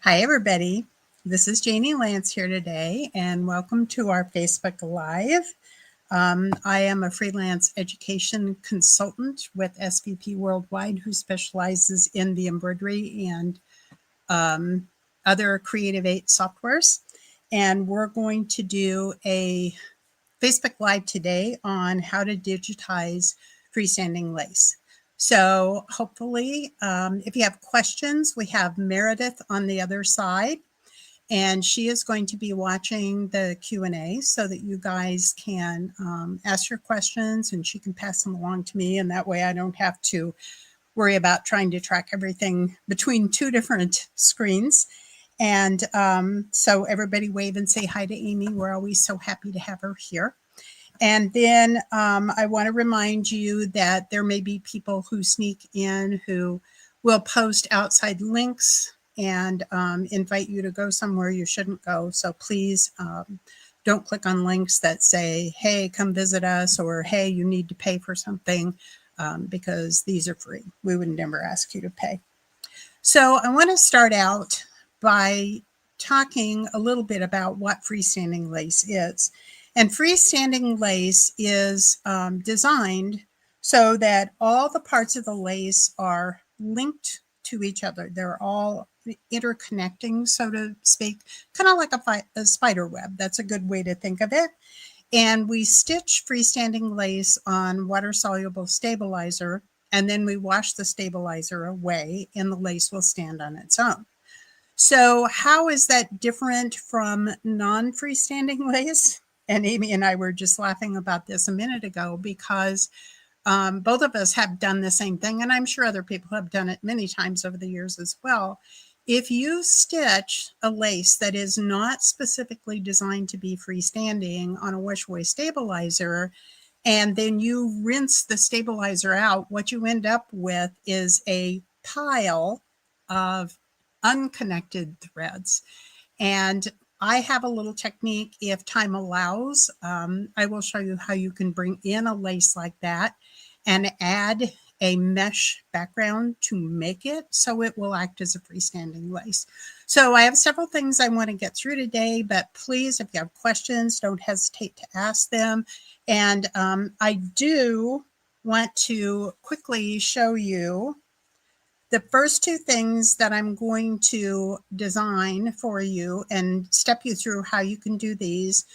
Hi, everybody. This is Janie Lance here today, and welcome to our Facebook Live. I am a freelance education consultant with SVP Worldwide who specializes in the embroidery and other CREATIVATE softwares. And we're going to do a Facebook Live today on how to digitize freestanding lace. So hopefully, if you have questions, we have Meredith on the other side, and she is going to be watching the Q&A so that you guys can ask your questions and she can pass them along to me. And that way I don't have to worry about trying to track everything between two different screens. And so everybody wave and say hi to Amy. We're always so happy to have her here. And then I want to remind you that there may be people who sneak in who will post outside links and invite you to go somewhere you shouldn't go. So please don't click on links that say, hey, come visit us, or hey, you need to pay for something, because these are free. We would never ask you to pay. So I want to start out by talking a little bit about what freestanding lace is. And freestanding lace is designed so that all the parts of the lace are linked to each other. They're all interconnecting, so to speak, kind of like a spider web. That's a good way to think of it. And we stitch freestanding lace on water-soluble stabilizer, and then we wash the stabilizer away, and the lace will stand on its own. So how is that different from non-freestanding lace? And Amy and I were just laughing about this a minute ago because both of us have done the same thing, and I'm sure other people have done it many times over the years as well. If you stitch a lace that is not specifically designed to be freestanding on a wash-away stabilizer, and then you rinse the stabilizer out, what you end up with is a pile of unconnected threads. And I have a little technique, if time allows. I will show you how you can bring in a lace like that and add a mesh background to make it so it will act as a freestanding lace. So I have several things I want to get through today, but please, if you have questions, don't hesitate to ask them. And I do want to quickly show you the first two things that I'm going to design for you and step you through how you can do these.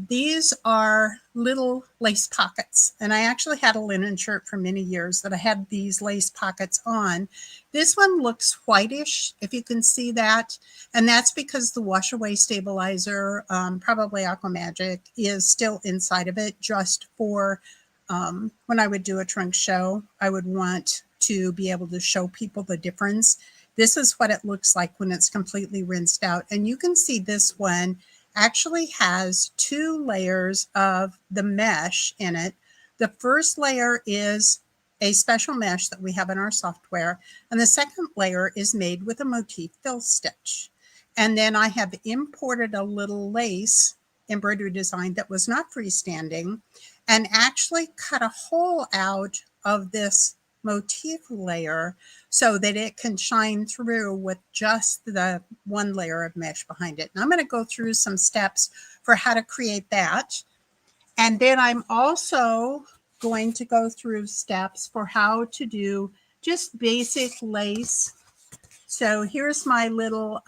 These are little lace pockets, and I actually had a linen shirt for many years that I had these lace pockets on. This one looks whitish, if you can see that, and that's because the wash away stabilizer, probably Aqua Magic, is still inside of it, just for when I would do a trunk show. I would want to be able to show people the difference. This is what it looks like when it's completely rinsed out, and you can see this one actually has two layers of the mesh in it. The first layer is a special mesh that we have in our software, and the second layer is made with a Motif fill stitch. And then I have imported a little lace embroidery design that was not freestanding and actually cut a hole out of this Motif layer so that it can shine through with just the one layer of mesh behind it. And I'm going to go through some steps for how to create that. And then I'm also going to go through steps for how to do just basic lace. So here's my little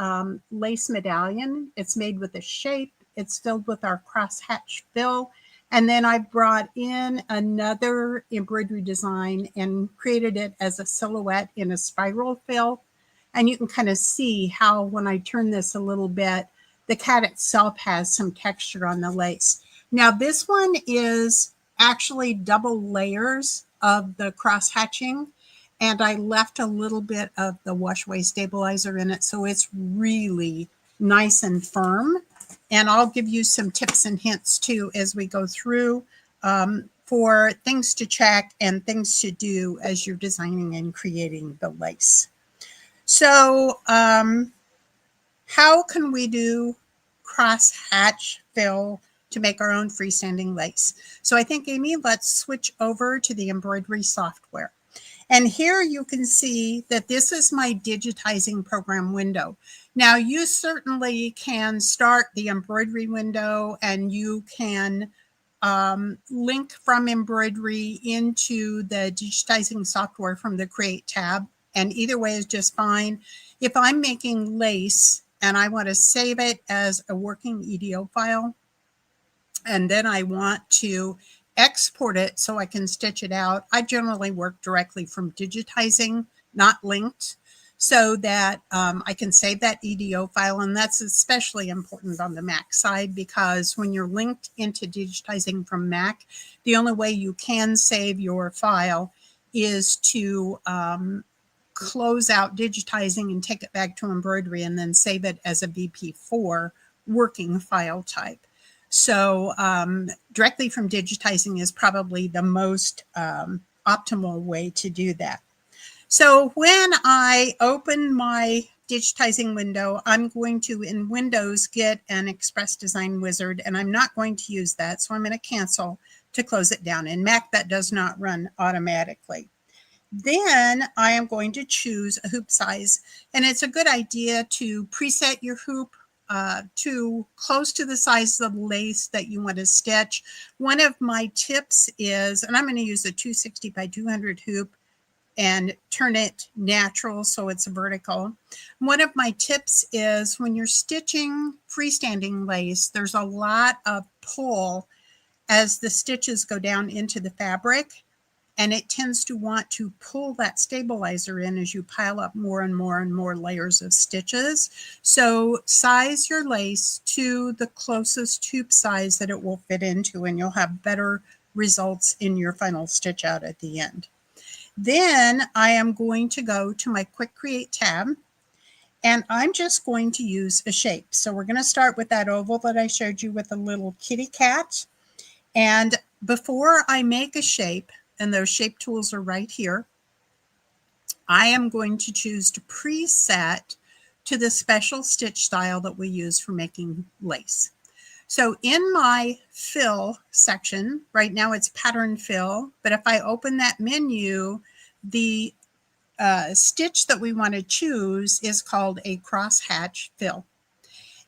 lace medallion. It's made with a shape. It's filled with our crosshatch fill. And then I brought in another embroidery design and created it as a silhouette in a spiral fill. And you can kind of see how when I turn this a little bit, the cat itself has some texture on the lace. Now this one is actually double layers of the cross hatching, and I left a little bit of the wash-away stabilizer in it, so it's really nice and firm. And I'll give you some tips and hints too as we go through for things to check and things to do as you're designing and creating the lace. So how can we do cross hatch fill to make our own freestanding lace? So I think, Amy, let's switch over to the embroidery software. And here you can see that this is my digitizing program window. Now you certainly can start the embroidery window, and you can link from embroidery into the digitizing software from the Create tab. And either way is just fine. If I'm making lace and I want to save it as a working EDO file, and then I want to export it so I can stitch it out, I generally work directly from digitizing, not linked, so that I can save that EDO file. And that's especially important on the Mac side, because when you're linked into digitizing from Mac, the only way you can save your file is to close out digitizing and take it back to embroidery and then save it as a VP4 working file type. So directly from digitizing is probably the most optimal way to do that. So when I open my digitizing window, I'm going to, in Windows, get an Express Design Wizard, and I'm not going to use that. So I'm going to cancel to close it down. In Mac, that does not run automatically. Then I am going to choose a hoop size, and it's a good idea to preset your hoop to close to the size of the lace that you want to stitch. One of my tips is, and I'm going to use a 260 by 200 hoop and turn it natural so it's vertical. One of my tips is when you're stitching freestanding lace, there's a lot of pull as the stitches go down into the fabric, and it tends to want to pull that stabilizer in as you pile up more and more and more layers of stitches. So size your lace to the closest hoop size that it will fit into, and you'll have better results in your final stitch out at the end. Then I am going to go to my Quick Create tab, and I'm just going to use a shape. So we're going to start with that oval that I showed you with a little kitty cat. And before I make a shape, and those shape tools are right here, I am going to choose to preset to the special stitch style that we use for making lace. So in my fill section, right now it's pattern fill, but if I open that menu, the stitch that we want to choose is called a crosshatch fill.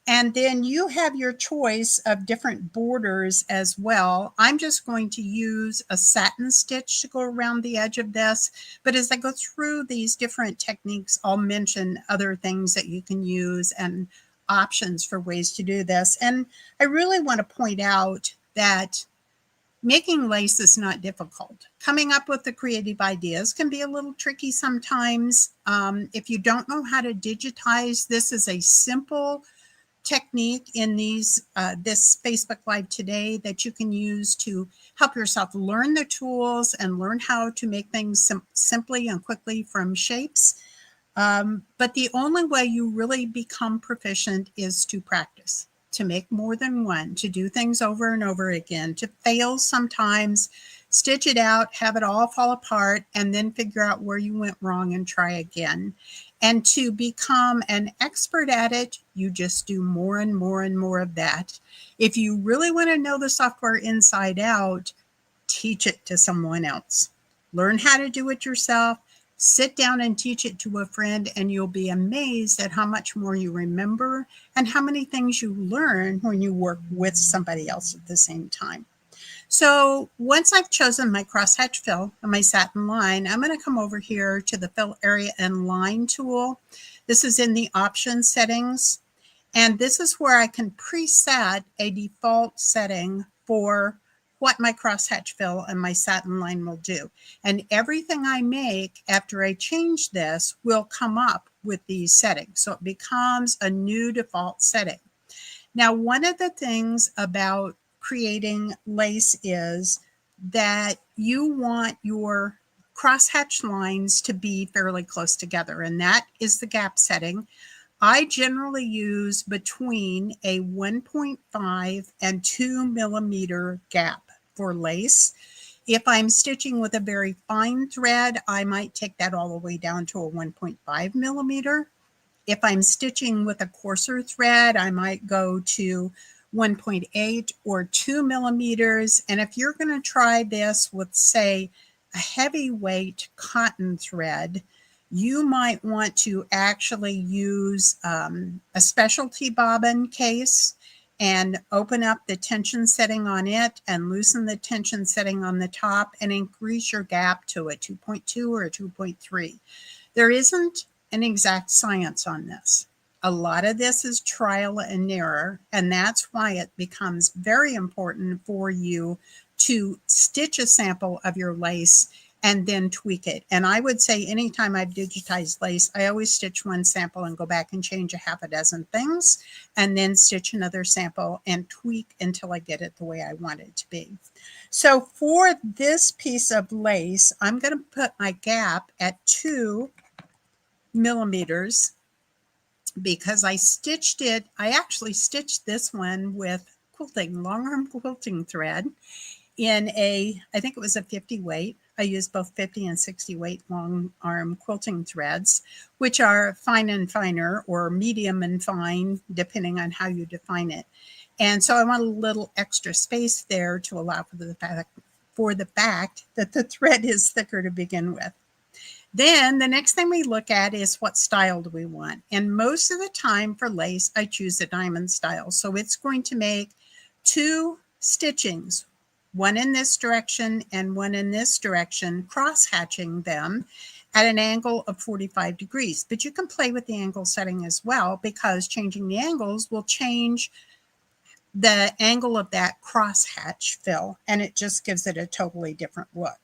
And then you have your choice of different borders as well. I'm just going to use a satin stitch to go around the edge of this. But as I go through these different techniques, I'll mention other things that you can use and options for ways to do this. And I really want to point out that making lace is not difficult. Coming up with the creative ideas can be a little tricky sometimes. If you don't know how to digitize, this is a simple technique in this Facebook Live today that you can use to help yourself learn the tools and learn how to make things simply and quickly from shapes. But the only way you really become proficient is to practice, to make more than one, to do things over and over again, to fail sometimes, stitch it out, have it all fall apart, and then figure out where you went wrong and try again. And to become an expert at it, you just do more and more and more of that. If you really want to know the software inside out, teach it to someone else. Learn how to do it yourself. Sit down and teach it to a friend, and you'll be amazed at how much more you remember and how many things you learn when you work with somebody else at the same time. So once I've chosen my crosshatch fill and my satin line, I'm going to come over here to the fill area and line tool. This is in the options settings, and this is where I can preset a default setting for what my crosshatch fill and my satin line will do. And everything I make after I change this will come up with these settings. So it becomes a new default setting. Now, one of the things about creating lace is that you want your crosshatch lines to be fairly close together, and that is the gap setting. I generally use between a 1.5 and 2 millimeter gap for lace. If I'm stitching with a very fine thread, I might take that all the way down to a 1.5 millimeter. If I'm stitching with a coarser thread, I might go to 1.8 or 2 millimeters. And if you're going to try this with, say, a heavyweight cotton thread, you might want to actually use a specialty bobbin case and open up the tension setting on it and loosen the tension setting on the top and increase your gap to a 2.2 or a 2.3. There isn't an exact science on this. A lot of this is trial and error, and that's why it becomes very important for you to stitch a sample of your lace and then tweak it. And I would say anytime I've digitized lace, I always stitch one sample and go back and change a half a dozen things, and then stitch another sample and tweak until I get it the way I want it to be. So for this piece of lace, I'm going to put my gap at 2 millimeters because I actually stitched this one with quilting, long arm quilting thread in I think it was a 50 weight. I used both 50 and 60 weight long arm quilting threads, which are fine and finer or medium and fine, depending on how you define it. And so I want a little extra space there to allow for the fact that the thread is thicker to begin with. Then the next thing we look at is what style do we want? And most of the time for lace, I choose a diamond style. So it's going to make 2 stitchings, one in this direction and one in this direction, cross-hatching them at an angle of 45 degrees. But you can play with the angle setting as well, because changing the angles will change the angle of that cross-hatch fill, and it just gives it a totally different look.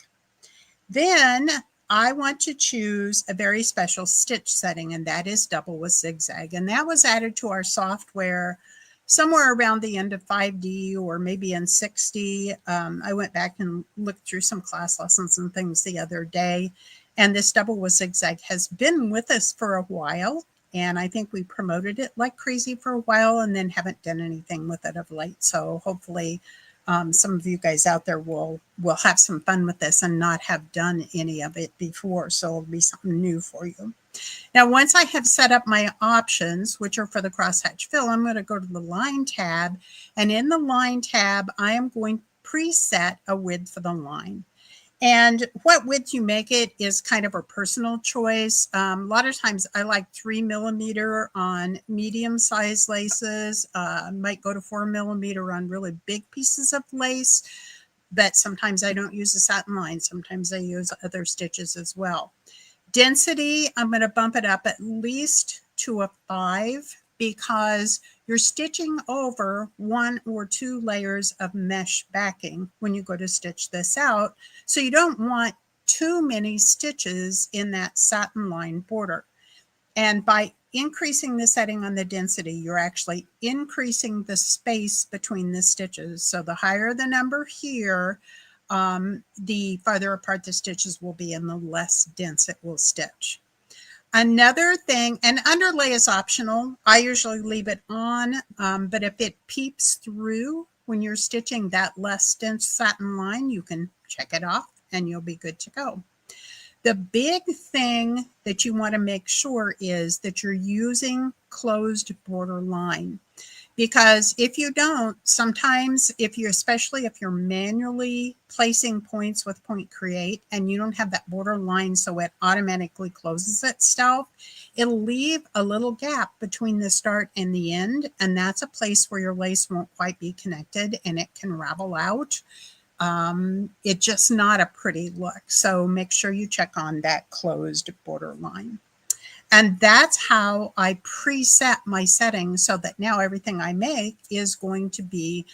Then I want to choose a very special stitch setting, and that is double with zigzag. And that was added to our software somewhere around the end of 5D or maybe in 6D. I went back and looked through some class lessons and things the other day, and this double with zigzag has been with us for a while. And I think we promoted it like crazy for a while and then haven't done anything with it of late. So hopefully some of you guys out there will have some fun with this and not have done any of it before. So it'll be something new for you. Now, once I have set up my options, which are for the crosshatch fill, I'm going to go to the line tab. And in the line tab, I am going to preset a width for the line. And what width you make it is kind of a personal choice. A lot of times I like 3 millimeter on medium sized laces. Might go to 4 millimeter on really big pieces of lace, but sometimes I don't use a satin line. Sometimes I use other stitches as well. Density, I'm going to bump it up at least to a 5 because you're stitching over 1 or 2 layers of mesh backing when you go to stitch this out. So you don't want too many stitches in that satin line border. And by increasing the setting on the density, you're actually increasing the space between the stitches. So the higher the number here, the farther apart the stitches will be and the less dense it will stitch. Another thing, and underlay is optional. I usually leave it on, but if it peeps through when you're stitching that less dense satin line, you can check it off and you'll be good to go. The big thing that you want to make sure is that you're using closed border line. Because if you don't, sometimes especially if you're manually placing points with Point Create and you don't have that border line so it automatically closes itself, it'll leave a little gap between the start and the end. And that's a place where your lace won't quite be connected and it can ravel out. It's just not a pretty look. So make sure you check on that closed border line. And that's how I preset my settings so that now everything I make is going to be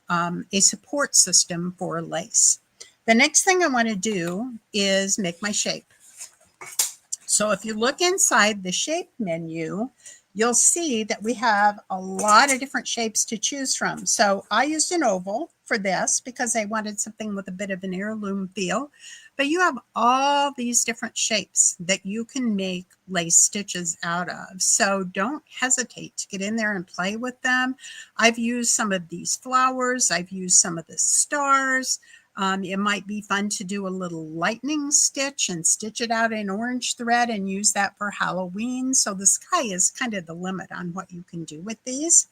a support system for lace. The next thing I want to do is make my shape. So if you look inside the shape menu, you'll see that we have a lot of different shapes to choose from. So I used an oval for this because I wanted something with a bit of an heirloom feel. But you have all these different shapes that you can make lace stitches out of. So don't hesitate to get in there and play with them. I've used some of these flowers. I've used some of the stars. It might be fun to do a little lightning stitch and stitch it out in orange thread and use that for Halloween. So the sky is kind of the limit on what you can do with these.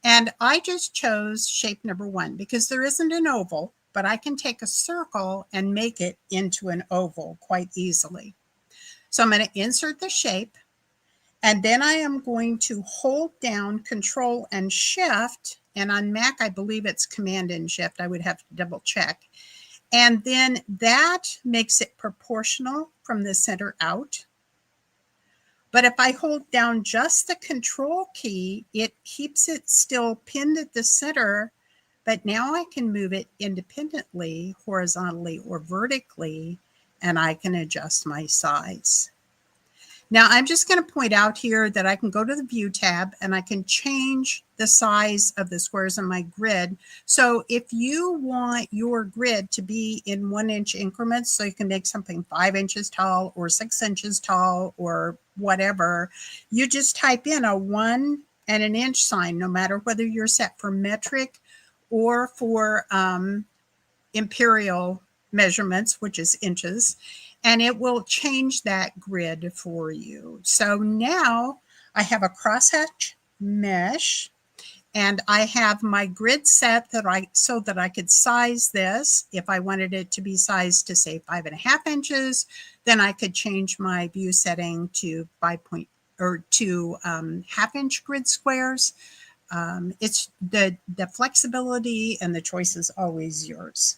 And I just chose shape number 1 because there isn't an oval. but I can take a circle and make it into an oval quite easily. So I'm going to insert the shape, and then I am going to hold down Control and Shift, and on Mac, I believe it's Command and Shift. I would have to double check. And then that makes it proportional from the center out. But if I hold down just the Control key, it keeps it still pinned at the center, but now I can move it independently, horizontally or vertically, and I can adjust my size. Now I'm just going to point out here that I can go to the View tab and I can change the size of the squares in my grid. So if you want your grid to be in 1-inch increments, so you can make something 5 inches tall or 6 inches tall or whatever, you just type in a 1 and an inch sign, no matter whether you're set for metric or for imperial measurements, which is inches, and it will change that grid for you. So now I have a crosshatch mesh, and I have my grid set so that I could size this. If I wanted it to be sized to say 5.5 inches, then I could change my view setting to 1/2-inch grid squares. It's the flexibility and the choice is always yours.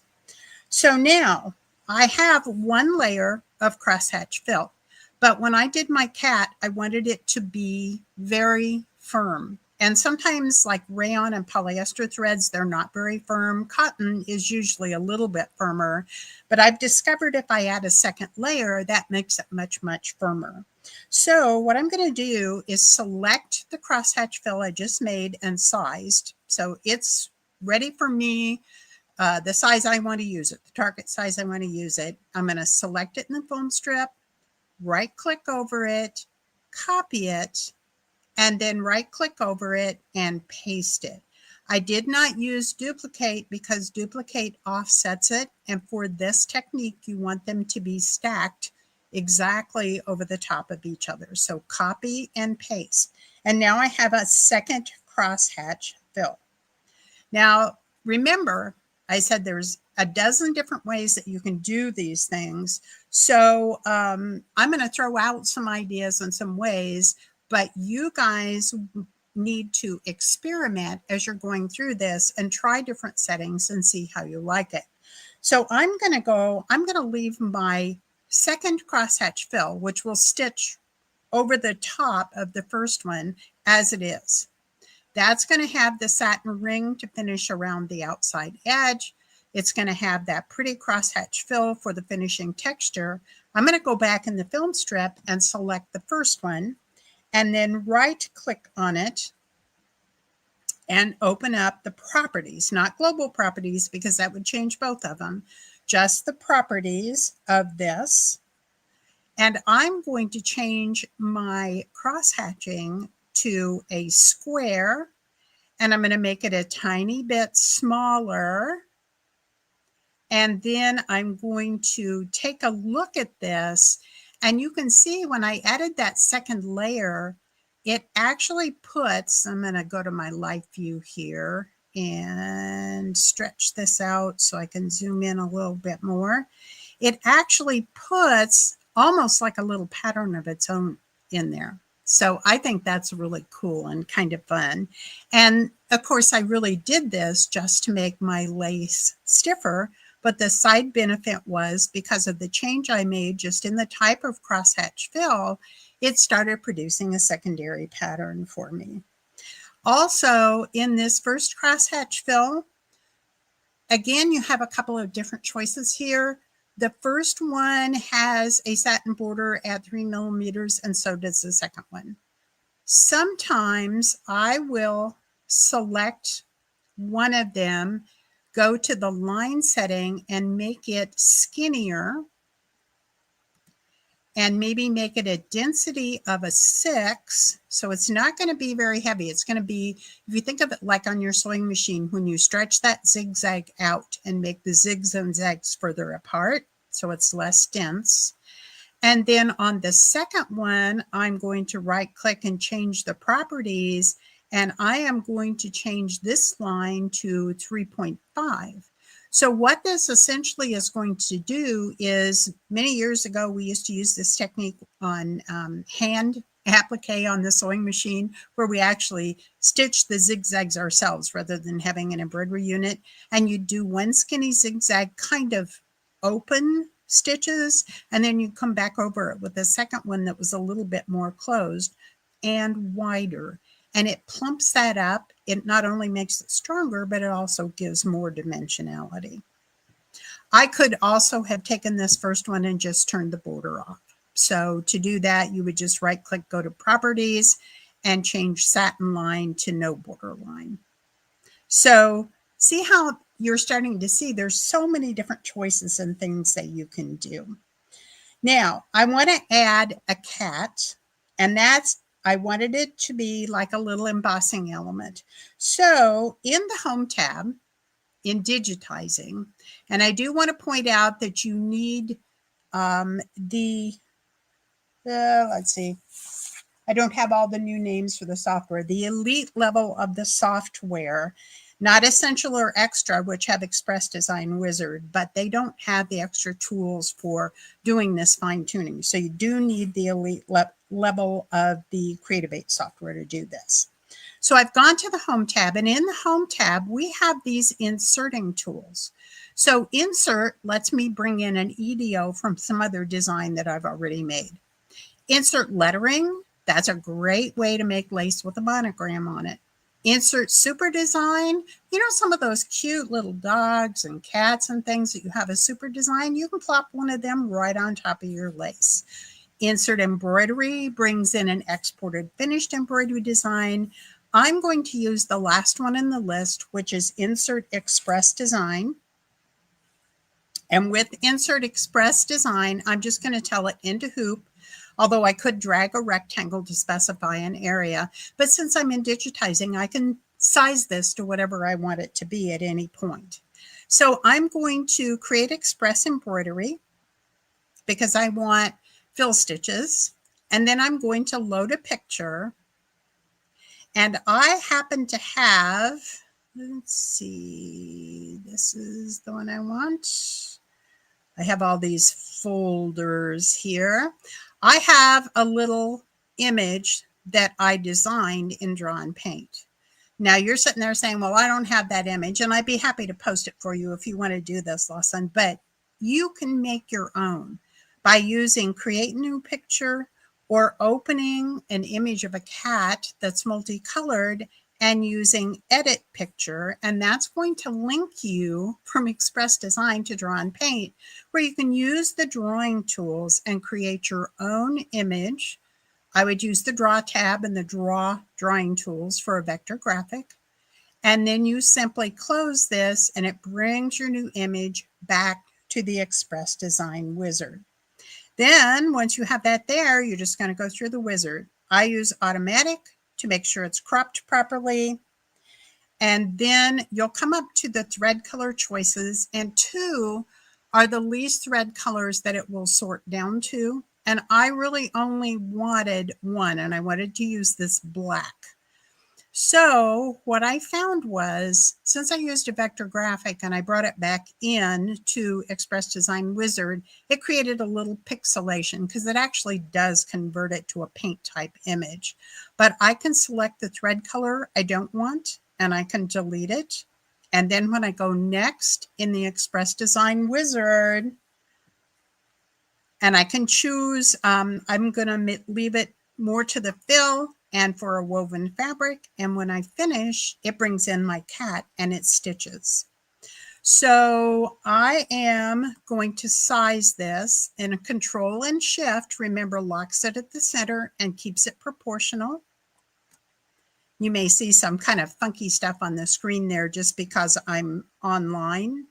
So now I have one layer of crosshatch fill, but when I did my cat, I wanted it to be very firm. And sometimes like rayon and polyester threads, they're not very firm. Cotton is usually a little bit firmer, but I've discovered if I add a second layer, that makes it much, much firmer. So what I'm going to do is select the crosshatch fill I just made and sized. So it's ready for me. The size I want to use it, the target size I want to use it. I'm going to select it in the foam strip, right click over it, copy it, and then right click over it and paste it. I did not use duplicate because duplicate offsets it. And for this technique, you want them to be stacked exactly over the top of each other. So copy and paste. And now I have a second crosshatch fill. Now, remember, I said there's a dozen different ways that you can do these things. So I'm going to throw out some ideas and some ways, but you guys need to experiment as you're going through this and try different settings and see how you like it. So I'm going to leave my second crosshatch fill, which will stitch over the top of the first one as it is. That's going to have the satin ring to finish around the outside edge. It's going to have that pretty crosshatch fill for the finishing texture. I'm going to go back in the film strip and select the first one and then right click on it and open up the properties, not global properties because that would change both of them, just the properties of this. And I'm going to change my crosshatching to a square, and I'm going to make it a tiny bit smaller. And then I'm going to take a look at this, and you can see when I added that second layer, it actually puts, I'm going to go to my live view here and stretch this out so I can zoom in a little bit more. It actually puts almost like a little pattern of its own in there. So I think that's really cool and kind of fun. And of course, I really did this just to make my lace stiffer. But the side benefit was because of the change I made just in the type of crosshatch fill, it started producing a secondary pattern for me. Also, in this first crosshatch fill, again, you have a couple of different choices here. The first one has a satin border at 3 millimeters, and so does the second one. Sometimes I will select one of them, go to the line setting and make it skinnier, and maybe make it a density of a 6. So it's not going to be very heavy. It's going to be, if you think of it like on your sewing machine, when you stretch that zigzag out and make the zigs and zags further apart, so it's less dense. And then on the second one, I'm going to right click and change the properties, and I am going to change this line to 3.5. So what this essentially is going to do is, many years ago, we used to use this technique on hand applique on the sewing machine, where we actually stitch the zigzags ourselves rather than having an embroidery unit. And you do one skinny zigzag kind of open stitches, and then you come back over it with a second one that was a little bit more closed and wider. And it plumps that up. It not only makes it stronger, but it also gives more dimensionality. I could also have taken this first one and just turned the border off. So to do that, you would just right click, go to properties, and change satin line to no border line. So see how you're starting to see there's so many different choices and things that you can do. Now, I want to add a cat, and I wanted it to be like a little embossing element. So in the Home tab, in Digitizing, and I do want to point out that you need let's see, I don't have all the new names for the software. The elite level of the software, not essential or extra, which have Express Design Wizard, but they don't have the extra tools for doing this fine tuning. So you do need the elite level of the CREATIVATE software to do this. So I've gone to the Home tab, and in the Home tab, we have these inserting tools. So insert lets me bring in an EDO from some other design that I've already made. Insert lettering, that's a great way to make lace with a monogram on it. Insert super design, you know, some of those cute little dogs and cats and things that you have a super design, you can plop one of them right on top of your lace. Insert embroidery brings in an exported finished embroidery design. I'm going to use the last one in the list, which is Insert Express Design. And with Insert Express Design, I'm just going to tell it into hoop, although I could drag a rectangle to specify an area. But since I'm in Digitizing, I can size this to whatever I want it to be at any point. So I'm going to create Express Embroidery because I want fill stitches. And then I'm going to load a picture. And I happen to have, let's see, this is the one I want. I have all these folders here. I have a little image that I designed in Draw and Paint. Now you're sitting there saying, well, I don't have that image, and I'd be happy to post it for you if you want to do this lesson, but you can make your own by using Create New Picture or opening an image of a cat that's multicolored and using Edit Picture, and that's going to link you from Express Design to Draw and Paint, where you can use the drawing tools and create your own image. I would use the Draw tab and the drawing tools for a vector graphic, and then you simply close this and it brings your new image back to the Express Design wizard. Then once you have that there, you're just going to go through the wizard. I use automatic to make sure it's cropped properly. And then you'll come up to the thread color choices, and 2 are the least thread colors that it will sort down to. And I really only wanted 1, and I wanted to use this black. So what I found was, since I used a vector graphic and I brought it back in to Express Design Wizard, it created a little pixelation because it actually does convert it to a paint type image. But I can select the thread color I don't want, and I can delete it. And then when I go next in the Express Design Wizard, and I can choose, I'm going to leave it more to the fill and for a woven fabric. And when I finish, it brings in my cat and it stitches. So I am going to size this, and a Control and Shift, remember, locks it at the center and keeps it proportional. You may see some kind of funky stuff on the screen there just because I'm online.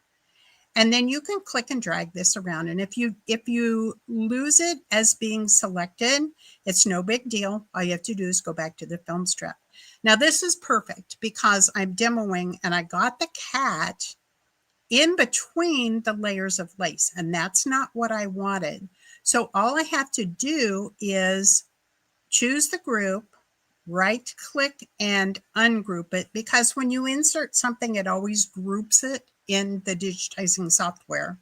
And then you can click and drag this around. And if you lose it as being selected, it's no big deal. All you have to do is go back to the film strip. Now this is perfect because I'm demoing and I got the cat in between the layers of lace, and that's not what I wanted. So all I have to do is choose the group, right click and ungroup it, because when you insert something, it always groups it in the digitizing software.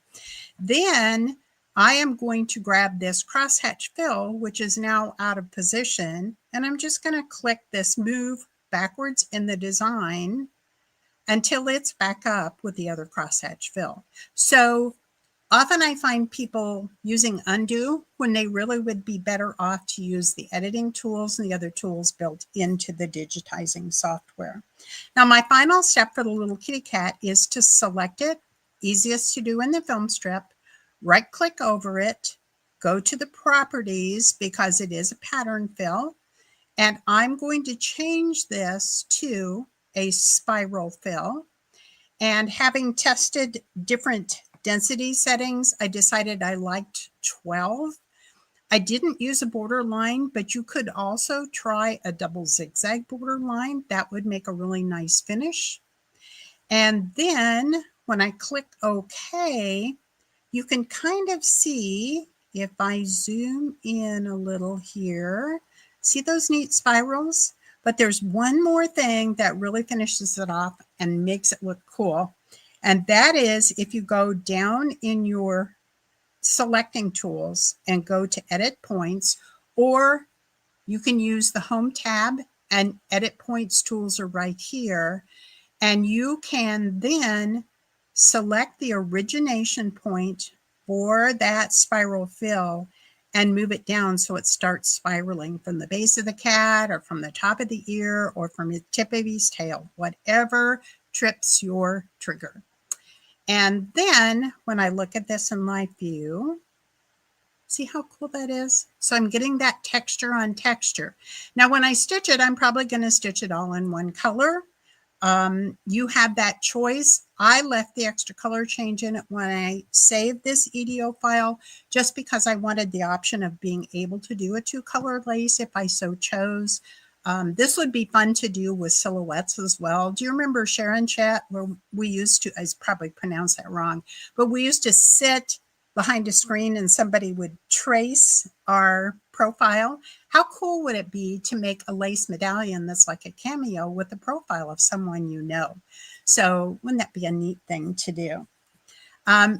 Then I am going to grab this crosshatch fill, which is now out of position, and I'm just going to click this move backwards in the design until it's back up with the other crosshatch fill. So often I find people using undo when they really would be better off to use the editing tools and the other tools built into the digitizing software. Now, my final step for the little kitty cat is to select it, easiest to do in the film strip, right click over it, go to the properties because it is a pattern fill, and I'm going to change this to a spiral fill. And having tested different density settings, I decided I liked 12. I didn't use a border line, but you could also try a double zigzag border line. That would make a really nice finish. And then when I click OK, you can kind of see, if I zoom in a little here, see those neat spirals? But there's one more thing that really finishes it off and makes it look cool. And that is if you go down in your selecting tools and go to edit points, or you can use the home tab and edit points tools are right here. And you can then select the origination point for that spiral fill and move it down so it starts spiraling from the base of the cat or from the top of the ear or from the tip of his tail, whatever trips your trigger. And then when I look at this in live view, see how cool that is? So I'm getting that texture on texture. Now, when I stitch it, I'm probably going to stitch it all in one color. You have that choice. I left the extra color change in it when I saved this EDO file, just because I wanted the option of being able to do a 2-color lace if I so chose. This would be fun to do with silhouettes as well. Do you remember Sharon Chat, where we used to, I probably pronounced that wrong, but we used to sit behind a screen and somebody would trace our profile? How cool would it be to make a lace medallion that's like a cameo with the profile of someone you know? So wouldn't that be a neat thing to do?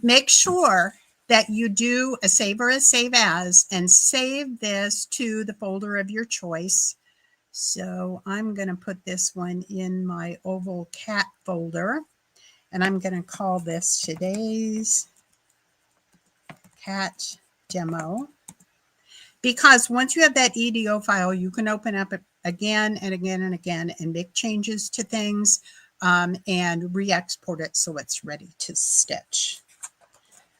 Make sure that you do a save or a save as, and save this to the folder of your choice. So I'm going to put this one in my oval cat folder, and I'm going to call this today's cat demo. Because once you have that EDO file, you can open up it again and again and again and make changes to things and re-export it so it's ready to stitch.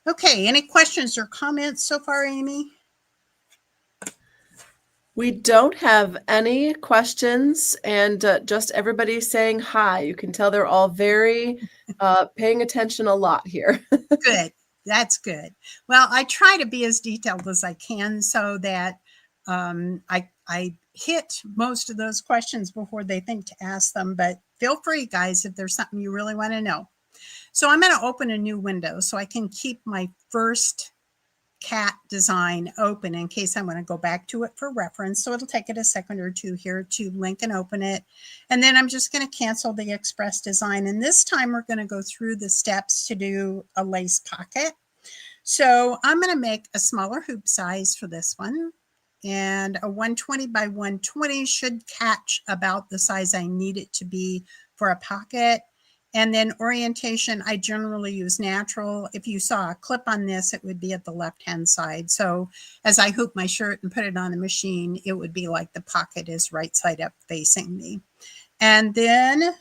Okay, any questions or comments so far, Amy? We don't have any questions, and just everybody saying hi. You can tell they're all very paying attention a lot here. Good. That's good. Well, I try to be as detailed as I can so that I hit most of those questions before they think to ask them. But feel free, guys, if there's something you really want to know. So I'm going to open a new window so I can keep my first cat design open in case I want to go back to it for reference. So it'll take it a second or two here to link and open it. And then I'm just going to cancel the express design. And this time we're going to go through the steps to do a lace pocket. So I'm going to make a smaller hoop size for this one. And a 120 by 120 should catch about the size I need it to be for a pocket. And then orientation, I generally use natural. If you saw a clip on this, it would be at the left-hand side. So as I hoop my shirt and put it on the machine, it would be like the pocket is right side up facing me. And then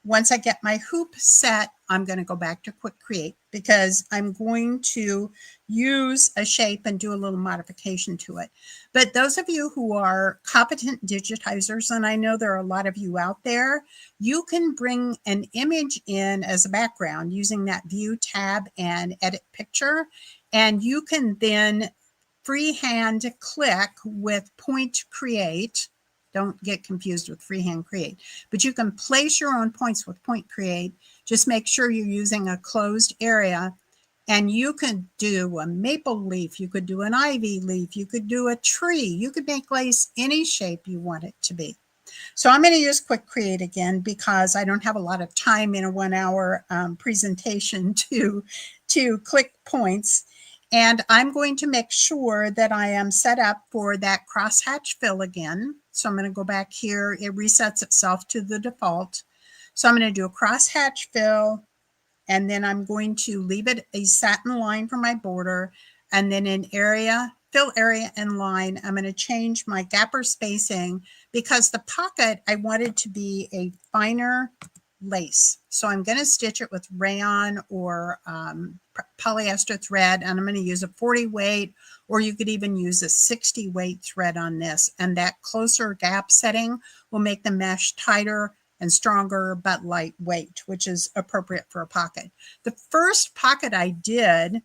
once I get my hoop set, I'm going to go back to Quick Create because I'm going to use a shape and do a little modification to it. But those of you who are competent digitizers, and I know there are a lot of you out there, you can bring an image in as a background using that View tab and Edit Picture, and you can then freehand click with Point Create. Don't get confused with freehand create, but you can place your own points with point create. Just make sure you're using a closed area, and you can do a maple leaf. You could do an ivy leaf. You could do a tree. You could make lace any shape you want it to be. So I'm going to use Quick Create again because I don't have a lot of time in a 1 hour presentation to click points. And I'm going to make sure that I am set up for that crosshatch fill again. So I'm going to go back here. It resets itself to the default. So I'm going to do a crosshatch fill, and then I'm going to leave it a satin line for my border. And then in area, fill area and line, I'm going to change my gapper spacing because the pocket, I want it to be a finer lace. So I'm going to stitch it with rayon or polyester thread, and I'm going to use a 40 weight, or you could even use a 60 weight thread on this. And that closer gap setting will make the mesh tighter and stronger but lightweight, which is appropriate for a pocket. The first pocket I did,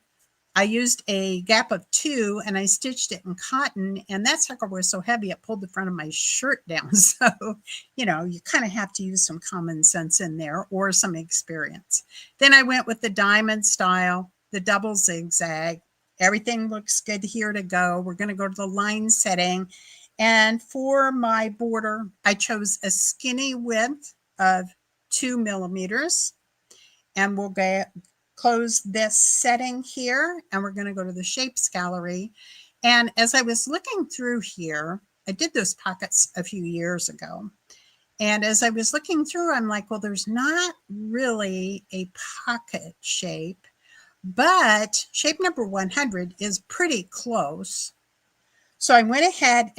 I used a gap of 2 and I stitched it in cotton, and that sucker was so heavy it pulled the front of my shirt down. So, you know, you kind of have to use some common sense in there or some experience. Then I went with the diamond style, the double zigzag. Everything looks good here to go. We're going to go to the line setting. And for my border, I chose a skinny width of 2 millimeters. And we'll close this setting here, and we're going to go to the shapes gallery. And as I was looking through here, I did those pockets a few years ago. And as I was looking through, I'm like, well, there's not really a pocket shape, but shape number 100 is pretty close. So I went ahead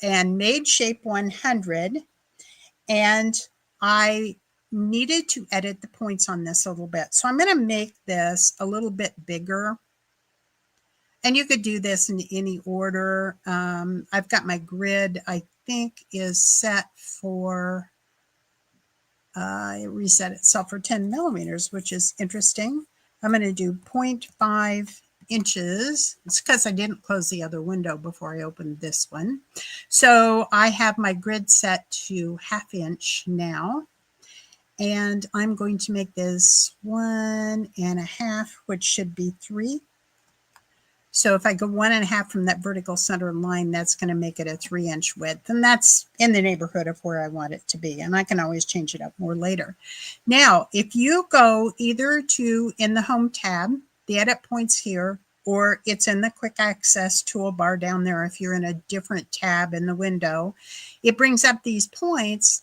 and made shape 100, and I needed to edit the points on this a little bit. So I'm going to make this a little bit bigger. And you could do this in any order. I've got my grid, I think, is set for, it reset itself for 10 millimeters, which is interesting. I'm going to do 0.5 inches. It's because I didn't close the other window before I opened this one. So I have my grid set to 1/2 inch now. And I'm going to make this 1.5, which should be 3. So if I go 1.5 from that vertical center line, that's going to make it a 3-inch width. And that's in the neighborhood of where I want it to be. And I can always change it up more later. Now, if you go either to in the Home tab, the edit points here, or it's in the quick access toolbar down there if you're in a different tab in the window, it brings up these points.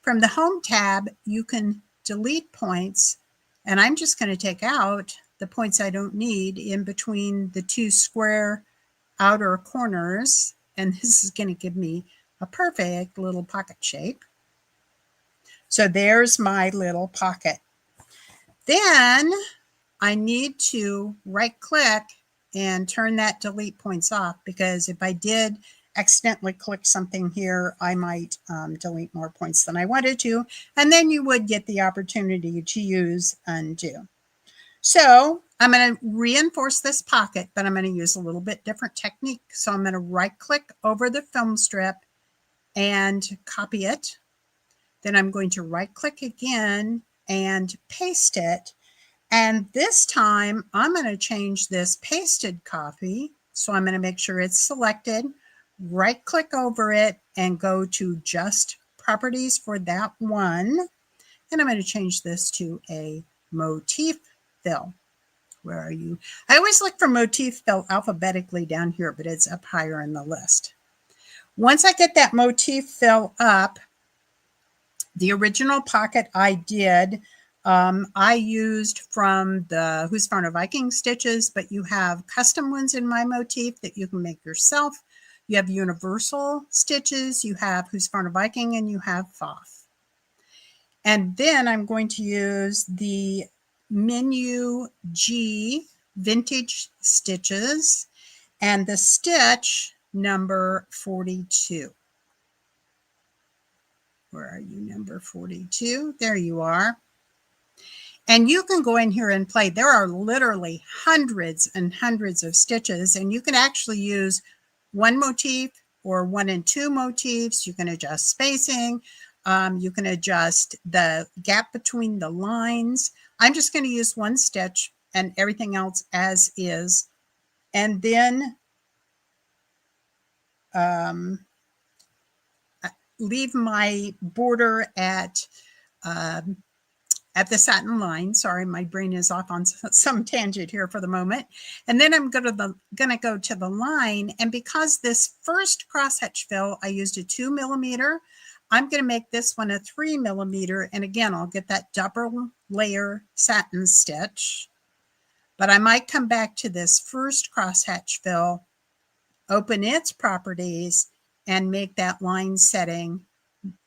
From the Home tab, you can delete points, and I'm just going to take out the points I don't need in between the 2 square outer corners, and this is going to give me a perfect little pocket shape. So there's my little pocket. Then I need to right-click and turn that delete points off, because if I did accidentally click something here, I might delete more points than I wanted to, and then you would get the opportunity to use undo. So I'm going to reinforce this pocket, but I'm going to use a little bit different technique. So I'm going to right click over the film strip and copy it. Then I'm going to right click again and paste it. And this time I'm going to change this pasted copy. So I'm going to make sure it's selected, right click over it and go to just properties for that one. And I'm going to change this to a motif fill. Where are you? I always look for motif fill alphabetically down here, but it's up higher in the list. Once I get that motif fill up, the original pocket I did, I used from the Husqvarna Viking stitches, but you have custom ones in my motif that you can make yourself. You have universal stitches, you have Husqvarna Viking, and you have Foth. And then I'm going to use the Menu G vintage stitches and the stitch number 42. Where are you, number 42? There you are. And you can go in here and play. There are literally hundreds and hundreds of stitches, and you can actually use one motif or 1 and 2 motifs. You can adjust spacing. You can adjust the gap between the lines. I'm just going to use one stitch and everything else as is. And then leave my border at the satin line. Sorry, my brain is off on some tangent here for the moment. And then I'm going to go to the line. And because this first crosshatch fill, I used a 2mm, I'm going to make this one a 3mm. And again, I'll get that double layer satin stitch. But I might come back to this first crosshatch fill, open its properties, and make that line setting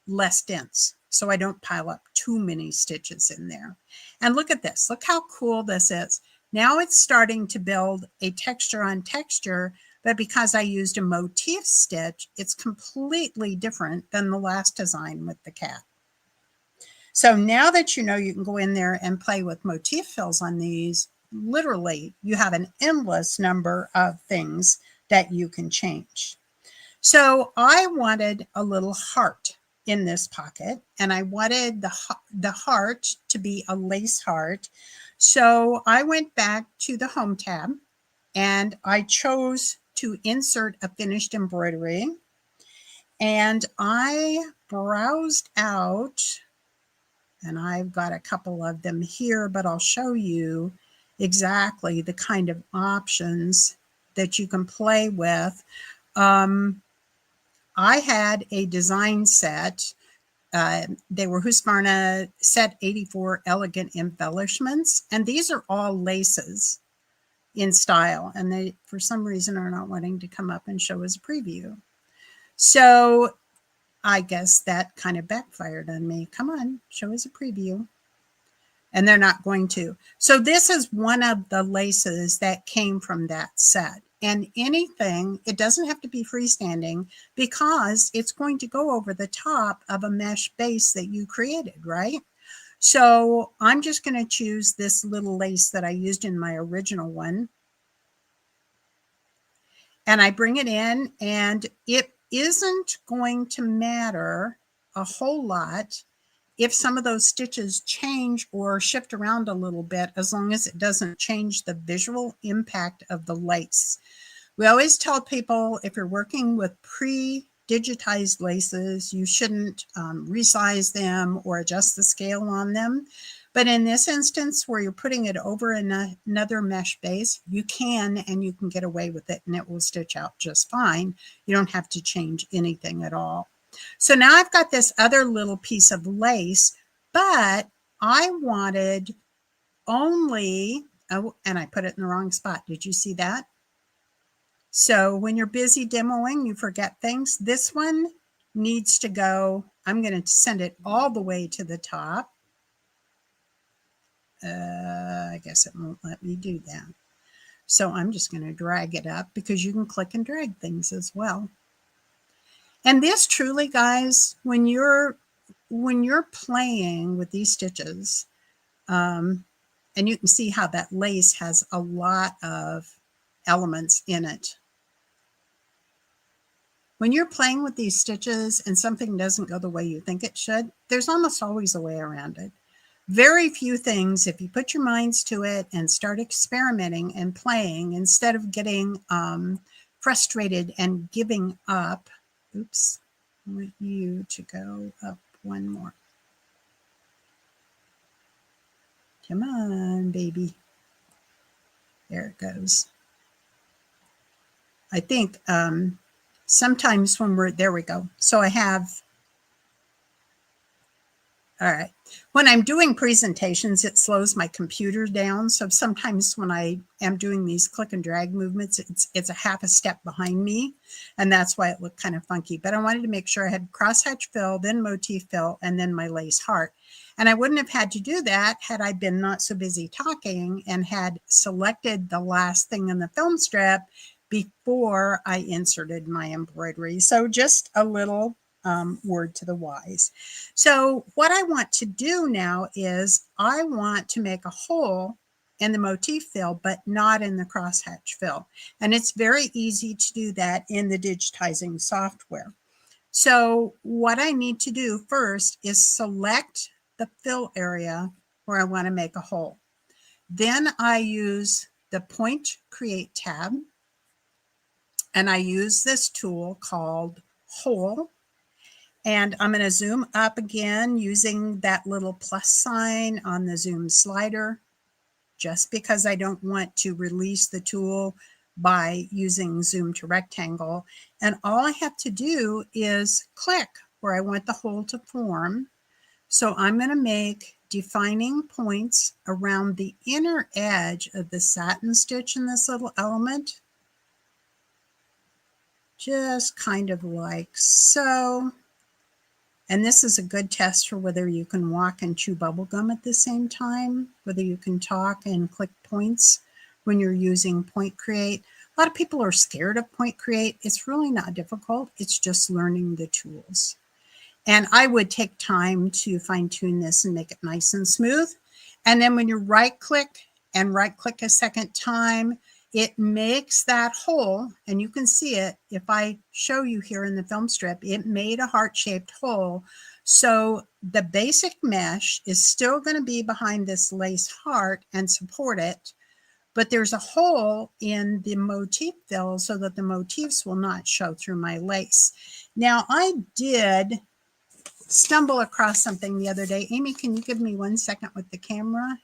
less dense so I don't pile up too many stitches in there. And look at this. Look how cool this is. Now it's starting to build a texture on texture, but because I used a motif stitch, it's completely different than the last design with the cat. So now that you know you can go in there and play with motif fills on these, literally you have an endless number of things that you can change. So I wanted a little heart in this pocket, and I wanted the heart to be a lace heart. So I went back to the Home tab and I chose to insert a finished embroidery. And I browsed out, and I've got a couple of them here, but I'll show you exactly the kind of options that you can play with. I had a design set. They were Husqvarna set 84 elegant embellishments. And these are all laces in style. And they, for some reason, are not wanting to come up and show as a preview. So I guess that kind of backfired on me. Come on, show as a preview. And they're not going to. So this is one of the laces that came from that set. And anything, it doesn't have to be freestanding because it's going to go over the top of a mesh base that you created, right? So I'm just going to choose this little lace that I used in my original one. And I bring it in, and it isn't going to matter a whole lot if some of those stitches change or shift around a little bit, as long as it doesn't change the visual impact of the lace. We always tell people if you're working with pre-digitized laces, you shouldn't resize them or adjust the scale on them. But in this instance, where you're putting it over another mesh base, you can, and you can get away with it, and it will stitch out just fine. You don't have to change anything at all. So now I've got this other little piece of lace, but I wanted only, oh, and I put it in the wrong spot. Did you see that? So when you're busy demoing, you forget things. This one needs to go, I'm going to send it all the way to the top. I guess it won't let me do that. So I'm just going to drag it up because you can click and drag things as well. And this truly, guys, when you're playing with these stitches, and you can see how that lace has a lot of elements in it. When you're playing with these stitches and something doesn't go the way you think it should, there's almost always a way around it. Very few things, if you put your minds to it and start experimenting and playing, instead of getting frustrated and giving up. Oops, I want you to go up one more. Come on, baby. There it goes. I think sometimes when we're, there we go. So I have, all right. When I'm doing presentations, it slows my computer down. So sometimes when I am doing these click and drag movements, it's a half a step behind me. And that's why it looked kind of funky. But I wanted to make sure I had crosshatch fill, then motif fill, and then my lace heart. And I wouldn't have had to do that had I been not so busy talking and had selected the last thing in the film strip before I inserted my embroidery. So just a little word to the wise. So what I want to do now is I want to make a hole in the motif fill, but not in the crosshatch fill. And it's very easy to do that in the digitizing software. So what I need to do first is select the fill area where I want to make a hole. Then I use the Point Create tab, and I use this tool called Hole. And I'm going to zoom up again using that little plus sign on the zoom slider, just because I don't want to release the tool by using zoom to rectangle. And all I have to do is click where I want the hole to form. So I'm going to make defining points around the inner edge of the satin stitch in this little element. Just kind of like so. And this is a good test for whether you can walk and chew bubble gum at the same time, whether you can talk and click points when you're using Point Create. A lot of people are scared of Point Create. It's really not difficult. It's just learning the tools. And I would take time to fine tune this and make it nice and smooth. And then when you right click and right click a second time, it makes that hole, and you can see it. If I show you here in the film strip, it made a heart-shaped hole. So the basic mesh is still going to be behind this lace heart and support it, but there's a hole in the motif fill so that the motifs will not show through my lace. Now, I did stumble across something the other day. Amy, can you give me 1 second with the camera?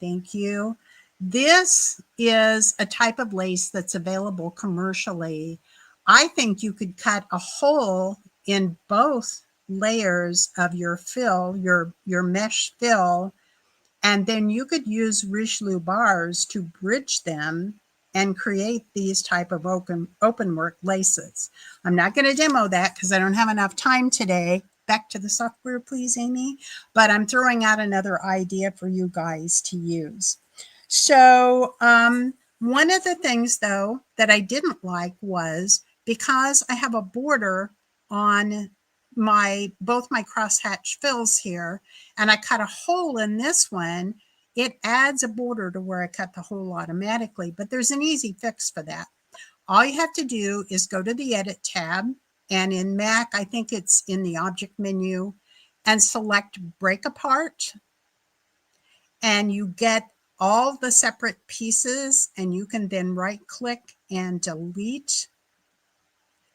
Thank you. This is a type of lace that's available commercially. I think you could cut a hole in both layers of your fill, your mesh fill, and then you could use Richelieu bars to bridge them and create these type of open work laces. I'm not going to demo that because I don't have enough time today. Back to the software, please, Amy. But I'm throwing out another idea for you guys to use. So one of the things, though, that I didn't like was because I have a border on both my crosshatch fills here, and I cut a hole in this one, it adds a border to where I cut the hole automatically. But there's an easy fix for that. All you have to do is go to the Edit tab, and in Mac, I think it's in the Object menu, and select Break Apart, and you get all the separate pieces, and you can then right-click and delete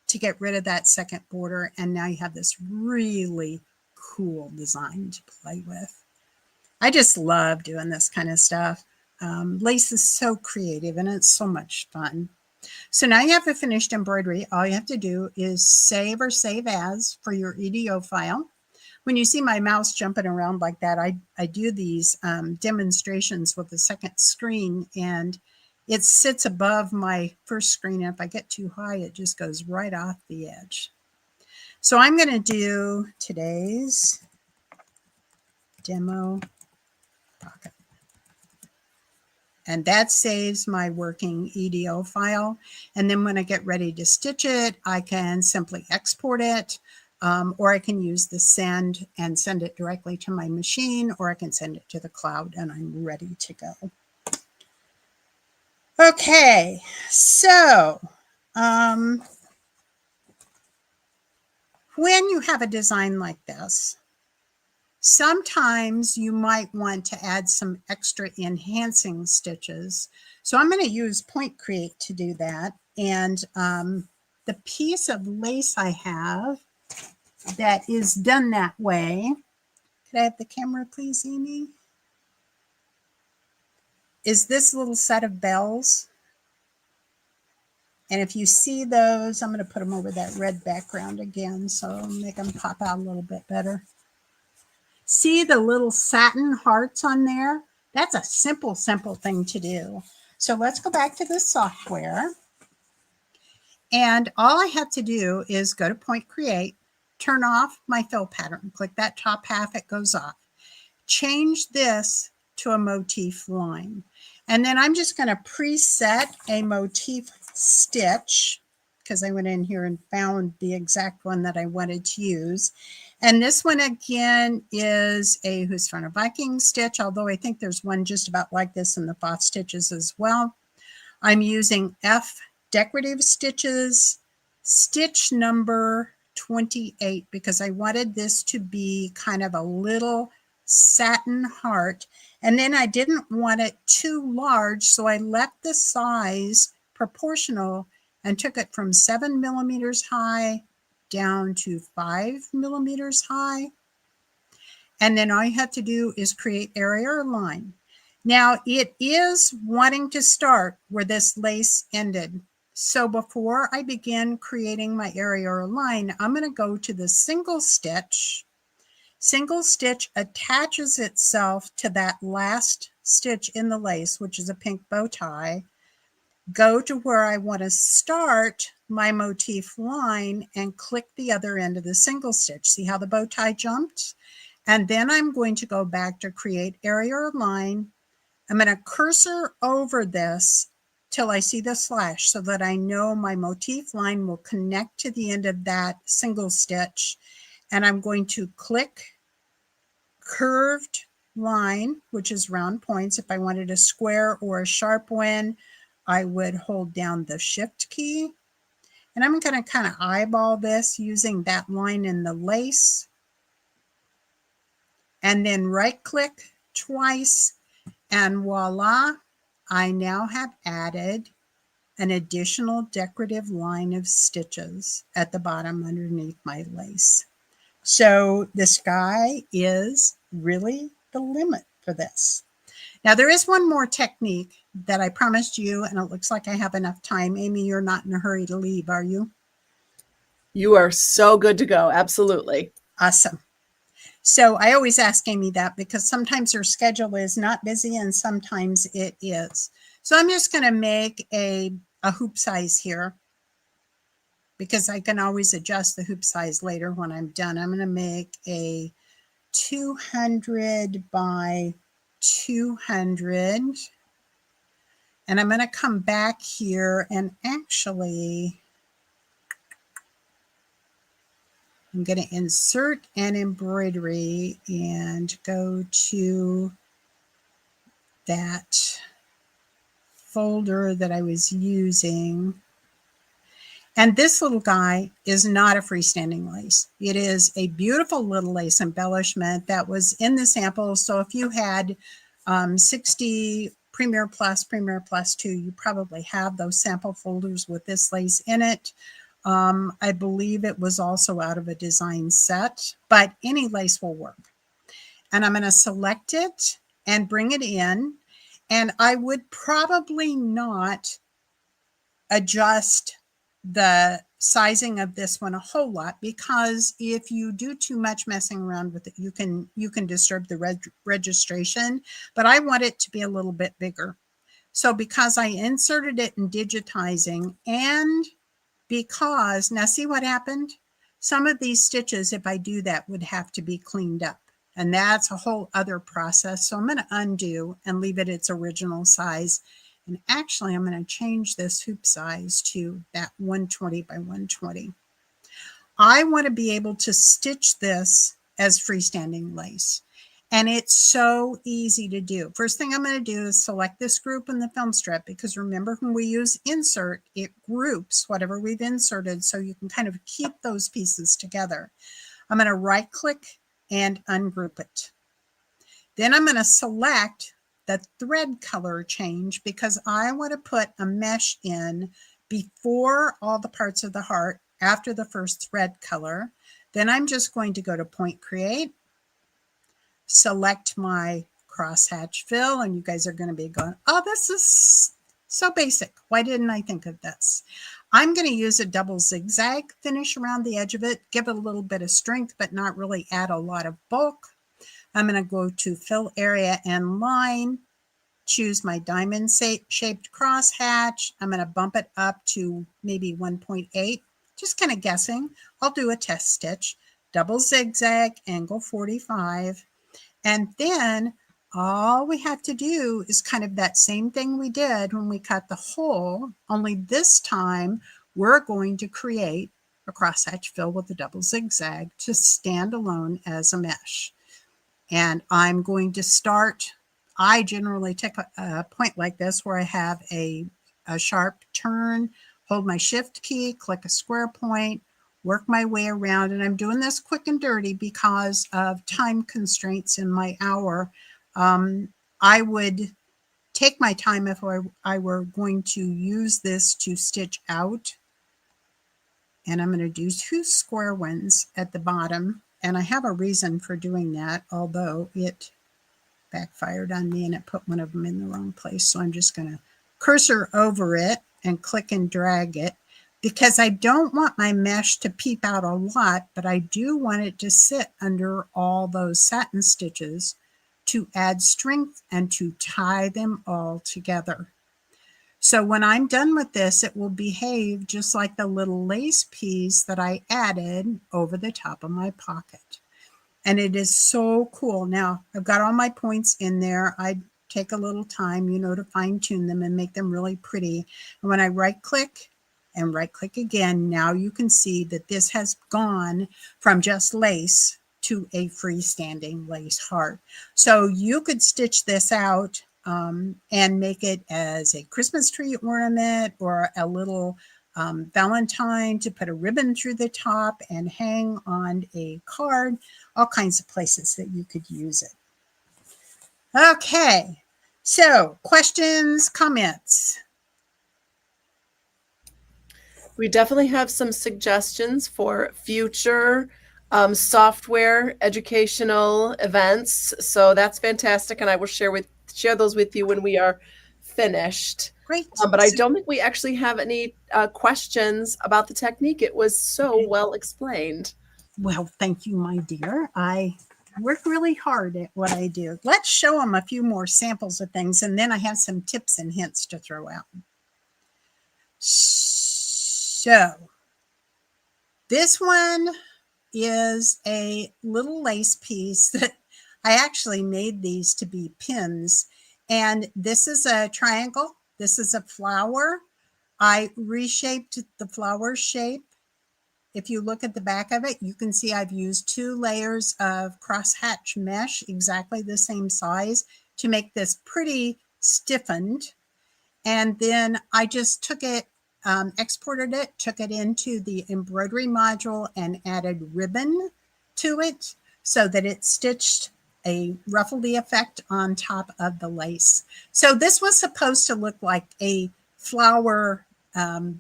to get rid of that second border, and now you have this really cool design to play with. I just love doing this kind of stuff. Lace is so creative and it's so much fun. So now you have a finished embroidery. All you have to do is save or save as for your EDO file. When you see my mouse jumping around like that, I do these demonstrations with the second screen, and it sits above my first screen. And if I get too high, it just goes right off the edge. So I'm going to do today's demo pocket. And that saves my working EDO file. And then when I get ready to stitch it, I can simply export it, or I can use the send and send it directly to my machine, or I can send it to the cloud and I'm ready to go. Okay, so when you have a design like this, sometimes you might want to add some extra enhancing stitches. So I'm going to use Point Create to do that. And the piece of lace I have that is done that way, could I have the camera please, Amy? Is this little set of bells. And if you see those, I'm going to put them over that red background again, so I'll make them pop out a little bit better. See the little satin hearts on there? That's a simple thing to do. So let's go back to the software. And all I have to do is go to Point Create, turn off my fill pattern. Click that top half, it goes off. Change this to a motif line. And then I'm just going to preset a motif stitch because I went in here and found the exact one that I wanted to use. And this one again is a Husqvarna Viking stitch, although I think there's one just about like this in the Foth stitches as well. I'm using F decorative stitches, stitch number 28, because I wanted this to be kind of a little satin heart. And then I didn't want it too large, so I left the size proportional and took it from 7 millimeters high down to 5 millimeters high. And then all you have to do is create area or line. Now it is wanting to start where this lace ended. So before I begin creating my area or line, I'm going to go to the single stitch. Single stitch attaches itself to that last stitch in the lace, which is a pink bow tie. Go to where I want to start my motif line and click the other end of the single stitch. See how the bow tie jumped? And then I'm going to go back to create area or line. I'm going to cursor over this till I see the slash so that I know my motif line will connect to the end of that single stitch. And I'm going to click curved line, which is round points. If I wanted a square or a sharp one, I would hold down the shift key. And I'm going to kind of eyeball this using that line in the lace. And then right click twice, and voila, I now have added an additional decorative line of stitches at the bottom underneath my lace. So the sky is really the limit for this. Now there is one more technique that I promised you, and it looks like I have enough time. Amy, you're not in a hurry to leave, are you? You are so good to go. Absolutely. Awesome. So I always ask Amy that because sometimes her schedule is not busy and sometimes it is. So I'm just going to make a hoop size here because I can always adjust the hoop size later when I'm done. I'm going to make a 200 by 200. And I'm going to come back here and actually I'm going to insert an embroidery and go to that folder that I was using. And this little guy is not a freestanding lace. It is a beautiful little lace embellishment that was in the sample. So if you had 60 Premier Plus 2, you probably have those sample folders with this lace in it. I believe it was also out of a design set, but any lace will work. And I'm going to select it and bring it in. And I would probably not adjust the sizing of this one a whole lot, because if you do too much messing around with it, you can disturb the registration, but I want it to be a little bit bigger. So because I inserted it in digitizing, and because now see what happened? Some of these stitches, if I do that, would have to be cleaned up. And that's a whole other process. So I'm going to undo and leave it its original size. And actually, I'm going to change this hoop size to that 120 by 120. I want to be able to stitch this as freestanding lace. And it's so easy to do. First thing I'm going to do is select this group in the film strip, because remember when we use insert, it groups whatever we've inserted so you can kind of keep those pieces together. I'm going to right click and ungroup it. Then I'm going to select the thread color change because I want to put a mesh in before all the parts of the heart after the first thread color. Then I'm just going to go to Point Create, select my crosshatch fill, and you guys are going to be going, oh, this is so basic. Why didn't I think of this? I'm going to use a double zigzag finish around the edge of it, give it a little bit of strength, but not really add a lot of bulk. I'm going to go to Fill Area and Line, choose my diamond shaped crosshatch. I'm going to bump it up to maybe 1.8, just kind of guessing. I'll do a test stitch, double zigzag, angle 45. And then all we have to do is kind of that same thing we did when we cut the hole, only this time we're going to create a crosshatch fill with a double zigzag to stand alone as a mesh. And I'm going to start, I generally take a point like this where I have a sharp turn, hold my shift key, click a square point, work my way around. And I'm doing this quick and dirty because of time constraints in my hour. I would take my time if I were going to use this to stitch out and I'm going to do 2 square ones at the bottom. And I have a reason for doing that, although it backfired on me and it put one of them in the wrong place. So I'm just going to cursor over it and click and drag it, because I don't want my mesh to peep out a lot, but I do want it to sit under all those satin stitches to add strength and to tie them all together. So when I'm done with this, it will behave just like the little lace piece that I added over the top of my pocket. And it is so cool. Now, I've got all my points in there. I take a little time, to fine tune them and make them really pretty. And when I right click and right click again, now you can see that this has gone from just lace to a freestanding lace heart. So you could stitch this out and make it as a Christmas tree ornament or a little Valentine to put a ribbon through the top and hang on a card, all kinds of places that you could use it. Okay, so questions, comments? We definitely have some suggestions for future software educational events. So that's fantastic. And I will share those with you when we are finished. Great. But I don't think we actually have any questions about the technique. It was so well explained. Well, thank you, my dear. I work really hard at what I do. Let's show them a few more samples of things, and then I have some tips and hints to throw out. So this one is a little lace piece that I actually made these to be pins. And this is a triangle. This is a flower. I reshaped the flower shape. If you look at the back of it, you can see I've used 2 layers of crosshatch mesh, exactly the same size, to make this pretty stiffened. And then I just took it, exported it, took it into the embroidery module and added ribbon to it so that it stitched a ruffly effect on top of the lace. So this was supposed to look like a flower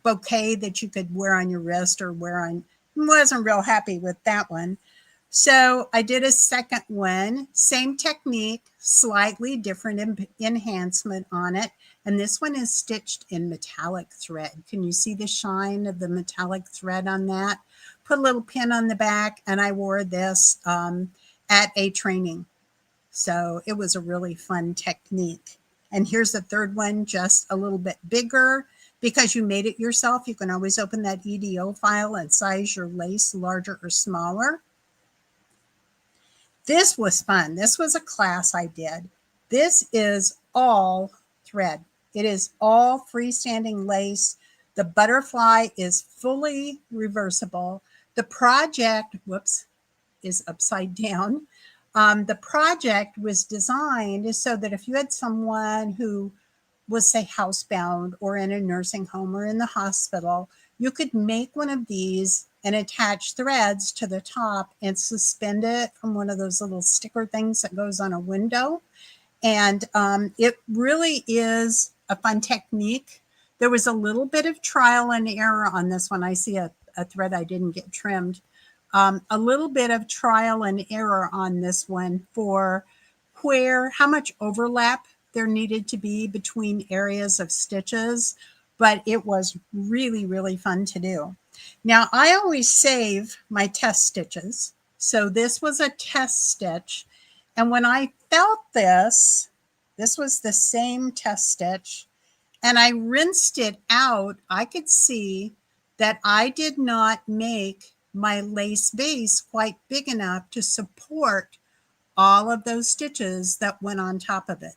bouquet that you could wear on your wrist or wear on. Wasn't real happy with that one. So I did a second one, same technique, slightly different enhancement on it. And this one is stitched in metallic thread. Can you see the shine of the metallic thread on that? Put a little pin on the back, and I wore this at a training. So it was a really fun technique. And here's the third one, just a little bit bigger. Because you made it yourself, you can always open that EDO file and size your lace larger or smaller. This was fun. This was a class I did. This is all thread. It is all freestanding lace. The butterfly is fully reversible. The project, is upside down. The project was designed so that if you had someone who was, say, housebound or in a nursing home or in the hospital, you could make one of these and attach threads to the top and suspend it from one of those little sticker things that goes on a window. And it really is a fun technique. There was a little bit of trial and error on this one. I see a thread I didn't get trimmed. A little bit of trial and error on this one for how much overlap there needed to be between areas of stitches, but it was really, really fun to do. Now, I always save my test stitches. So this was a test stitch. And when I felt this was the same test stitch, and I rinsed it out, I could see that I did not make my lace base quite big enough to support all of those stitches that went on top of it.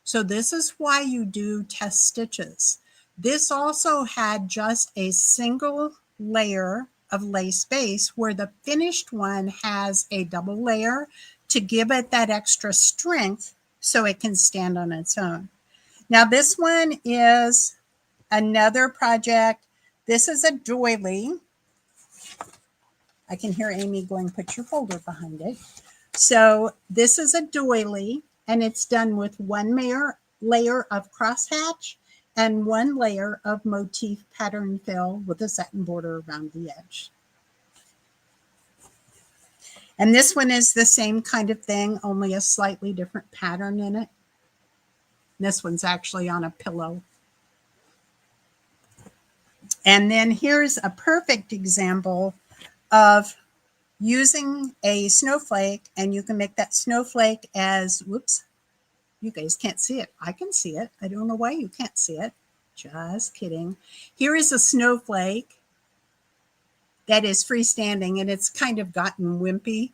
So this is why you do test stitches. This also had just a single layer of lace base, where the finished one has a double layer to give it that extra strength so it can stand on its own. Now this one is another project. This is a doily. I can hear Amy going, put your folder behind it. So this is a doily, and it's done with 1 layer of crosshatch and 1 layer of Motif pattern fill with a satin border around the edge. And this one is the same kind of thing, only a slightly different pattern in it. This one's actually on a pillow. And then here's a perfect example of using a snowflake, and you can make that snowflake as, whoops, you guys can't see it. I can see it. I don't know why you can't see it. Just kidding. Here is a snowflake that is freestanding, and it's kind of gotten wimpy.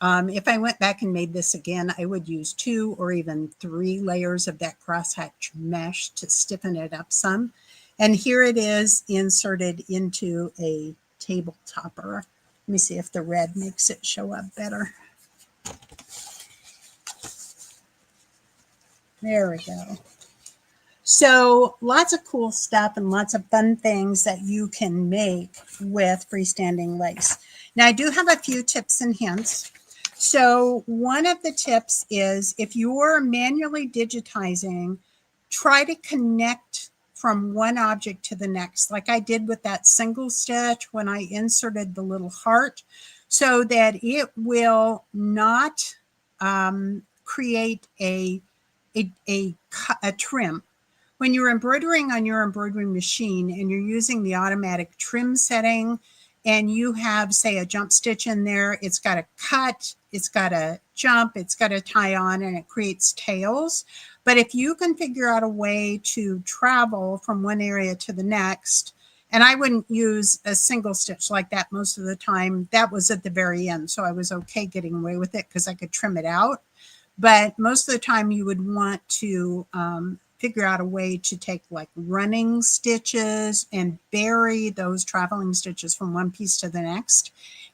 If I went back and made this again, I would use 2 or even 3 layers of that crosshatch mesh to stiffen it up some. And here it is inserted into a table topper. Let me see if the red makes it show up better. There we go. So lots of cool stuff and lots of fun things that you can make with freestanding lace. Now I do have a few tips and hints. So one of the tips is if you're manually digitizing, try to connect from one object to the next, like I did with that single stitch when I inserted the little heart, so that it will not create a trim. When you're embroidering on your embroidery machine and you're using the automatic trim setting and you have, say, a jump stitch in there, it's got a cut, it's got a jump, it's got a tie on, and it creates tails. But if you can figure out a way to travel from one area to the next, and I wouldn't use a single stitch like that most of the time, that was at the very end. So I was okay getting away with it because I could trim it out. But most of the time you would want to figure out a way to take like running stitches and bury those traveling stitches from one piece to the next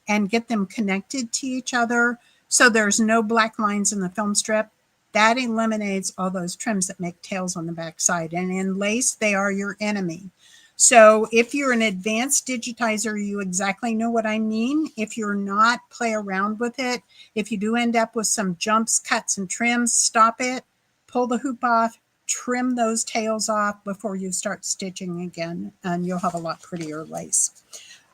and get them connected to each other so there's no black lines in the film strip. That eliminates all those trims that make tails on the back side. And in lace, they are your enemy. So if you're an advanced digitizer, you exactly know what I mean. If you're not, play around with it. If you do end up with some jumps, cuts, and trims, stop it, pull the hoop off, trim those tails off before you start stitching again, and you'll have a lot prettier lace.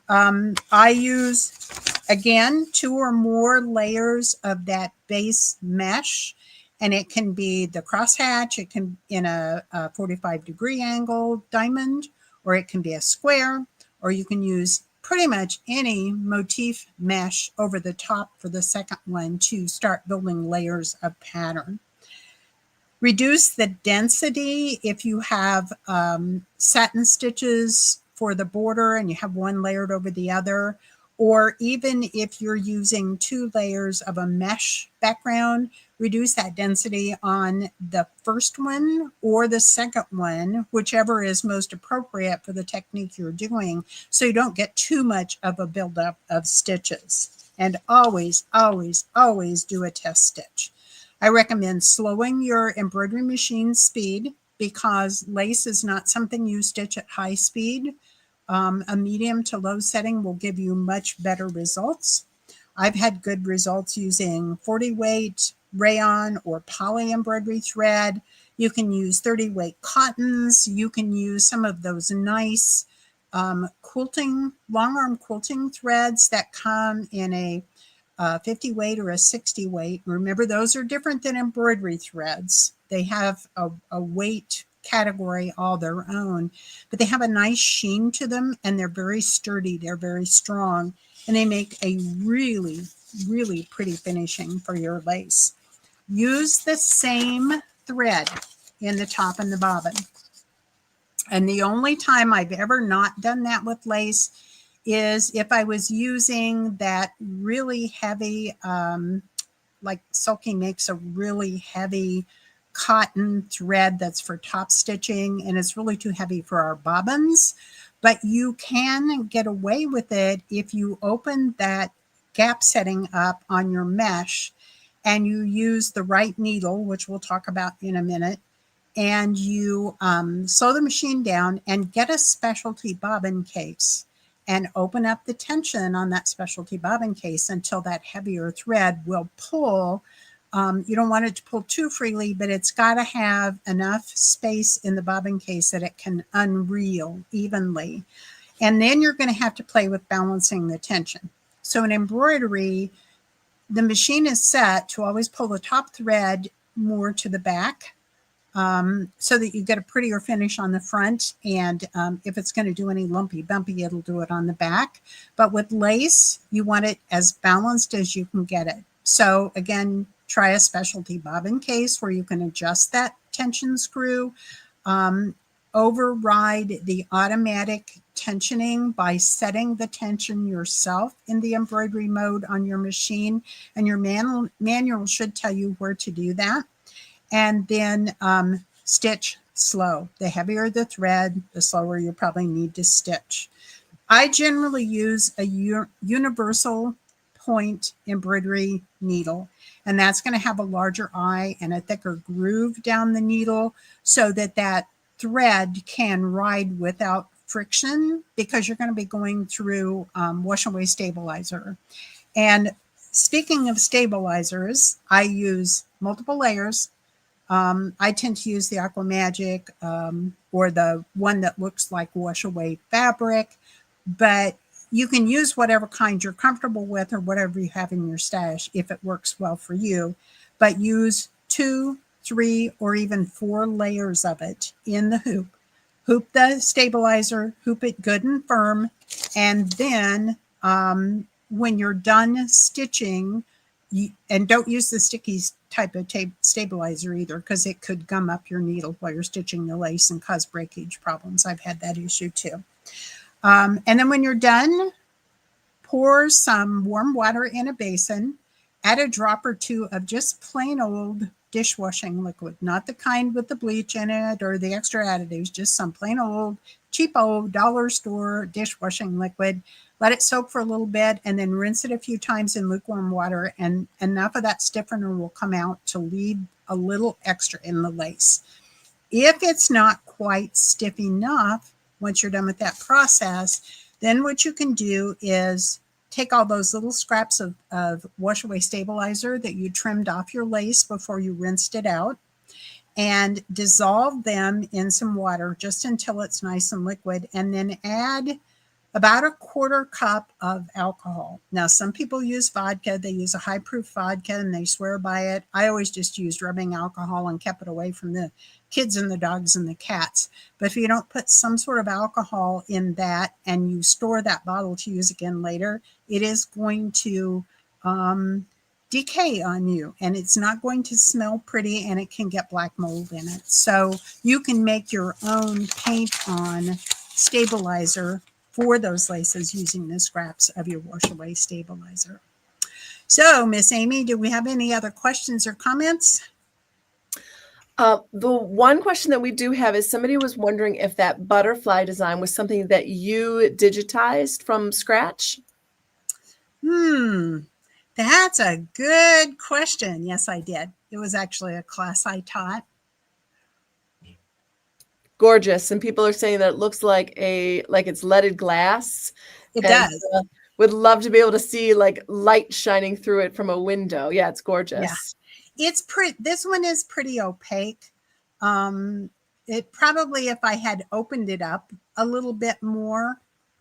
I use, again, 2 or more layers of that base mesh, and it can be the crosshatch, it can in a 45-degree angle diamond, or it can be a square, or you can use pretty much any motif mesh over the top for the second one to start building layers of pattern. Reduce the density if you have satin stitches for the border and you have one layered over the other, or even if you're using 2 layers of a mesh background, reduce that density on the first one or the second one, whichever is most appropriate for the technique you're doing, so you don't get too much of a buildup of stitches. And always, always, always do a test stitch. I recommend slowing your embroidery machine speed because lace is not something you stitch at high speed. A medium to low setting will give you much better results. I've had good results using 40 weight rayon or poly embroidery thread. You can use 30 weight cottons. You can use some of those nice quilting, long arm quilting threads that come in a 50 weight or a 60 weight. Remember, those are different than embroidery threads. They have a weight category all their own, but they have a nice sheen to them and they're very sturdy. They're very strong and they make a really, really pretty finishing for your lace. Use the same thread in the top and the bobbin. And the only time I've ever not done that with lace is if I was using that really heavy, like Sulky makes a really heavy cotton thread that's for top stitching, and it's really too heavy for our bobbins. But you can get away with it if you open that gap setting up on your mesh and you use the right needle, which we'll talk about in a minute, and you slow the machine down and get a specialty bobbin case and open up the tension on that specialty bobbin case until that heavier thread will pull You don't want it to pull too freely, but it's got to have enough space in the bobbin case that it can unreel evenly. And then you're going to have to play with balancing the tension. So in embroidery, the machine is set to always pull the top thread more to the back, so that you get a prettier finish on the front. And if it's going to do any lumpy bumpy, it'll do it on the back. But with lace, you want it as balanced as you can get it. So again, try a specialty bobbin case where you can adjust that tension screw. Override the automatic tensioning by setting the tension yourself in the embroidery mode on your machine. And your manual should tell you where to do that. And then stitch slow. The heavier the thread, the slower you probably need to stitch. I generally use a universal point embroidery needle, and that's going to have a larger eye and a thicker groove down the needle so that that thread can ride without friction, because you're going to be going through wash away stabilizer. And speaking of stabilizers, I use multiple layers. I tend to use the Aqua Magic or the one that looks like wash away fabric, but you can use whatever kind you're comfortable with or whatever you have in your stash if it works well for you. But use 2, 3, or even 4 layers of it in the hoop. Hoop the stabilizer, hoop it good and firm, and then when you're done stitching, and don't use the sticky type of tape stabilizer either, because it could gum up your needle while you're stitching the lace and cause breakage problems. I've had that issue too. And then when you're done, pour some warm water in a basin, add a drop or 2 of just plain old dishwashing liquid, not the kind with the bleach in it or the extra additives, just some plain old, cheap old dollar store dishwashing liquid. Let it soak for a little bit and then rinse it a few times in lukewarm water, and enough of that stiffener will come out to leave a little extra in the lace. If it's not quite stiff enough, once you're done with that process, then what you can do is take all those little scraps of wash away stabilizer that you trimmed off your lace before you rinsed it out, and dissolve them in some water just until it's nice and liquid, and then add about a 1/4 cup of alcohol. Now, some people use vodka. They use a high proof vodka and they swear by it. I always just used rubbing alcohol and kept it away from the kids and the dogs and the cats. But if you don't put some sort of alcohol in that and you store that bottle to use again later, it is going to decay on you, and it's not going to smell pretty, and it can get black mold in it. So you can make your own paint on stabilizer for those laces using the scraps of your wash away stabilizer. So, Miss Amy, do we have any other questions or comments? The one question that we do have is somebody was wondering if that butterfly design was something that you digitized from scratch. That's a good question. Yes, I did. It was actually a class I taught. Gorgeous. And people are saying that it looks like it's leaded glass. It does. Would love to be able to see like light shining through it from a window. Yeah, it's gorgeous. Yeah. It's pretty. This one is pretty opaque. It probably, if I had opened it up a little bit more,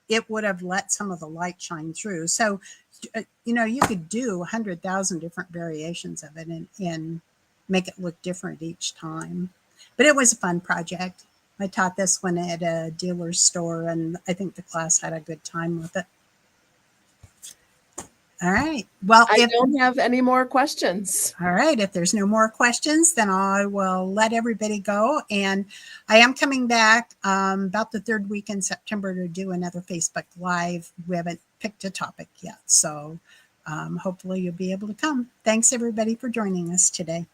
it would have let some of the light shine through. So, you could do 100,000 different variations of it and make it look different each time. But it was a fun project. I taught this one at a dealer's store, and I think the class had a good time with it. All right. Well, I don't have any more questions. All right. If there's no more questions, then I will let everybody go. And I am coming back about the 3rd week in September to do another Facebook Live. We haven't picked a topic yet, so hopefully you'll be able to come. Thanks, everybody, for joining us today.